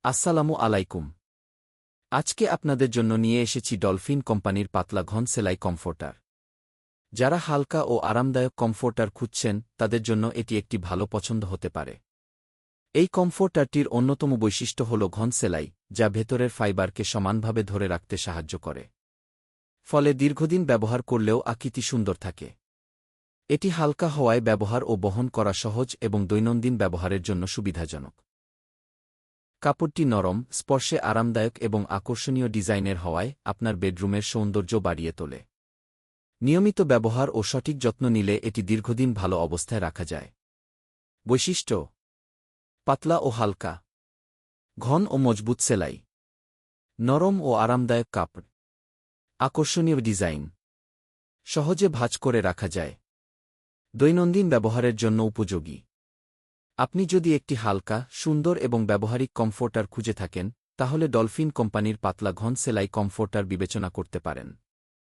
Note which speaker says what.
Speaker 1: আসসালামু আলাইকুম। আজকে আপনাদের জন্য নিয়ে এসেছি ডলফিন কোম্পানির পাতলা ঘন সেলাই কমফোর্টার। যারা হালকা ও আরামদায়ক কমফোর্টার খুঁজছেন তাদের জন্য এটি একটি ভালো পছন্দ হতে পারে। এই কমফোর্টারটির অন্যতম বৈশিষ্ট্য হল ঘন সেলাই, যা ভেতরের ফাইবারকে সমানভাবে ধরে রাখতে সাহায্য করে। ফলে দীর্ঘদিন ব্যবহার করলেও আকৃতি সুন্দর থাকে। এটি হালকা হওয়ায় ব্যবহার ও বহন করা সহজ এবং দৈনন্দিন ব্যবহারের জন্য সুবিধাজনক। কাপড়টি নরম, স্পর্শে আরামদায়ক এবং আকর্ষণীয় ডিজাইনের হওয়ায় আপনার বেডরুমের সৌন্দর্য বাড়িয়ে তোলে। নিয়মিত ব্যবহার ও সঠিক যত্ন নিলে এটি দীর্ঘদিন ভালো অবস্থায় রাখা যায়। বৈশিষ্ট্য: পাতলা ও হালকা, ঘন ও মজবুত সেলাই, নরম ও আরামদায়ক কাপড়, আকর্ষণীয় ডিজাইন, সহজে ভাঁজ করে রাখা যায়, দৈনন্দিন ব্যবহারের জন্য উপযোগী। আপনি যদি একটি হালকা, সুন্দর এবং ব্যবহারিক কমফোর্টার খুঁজে থাকেন, তাহলে ডলফিন কোম্পানির পাতলা ঘন সেলাই কমফোর্টার বিবেচনা করতে পারেন।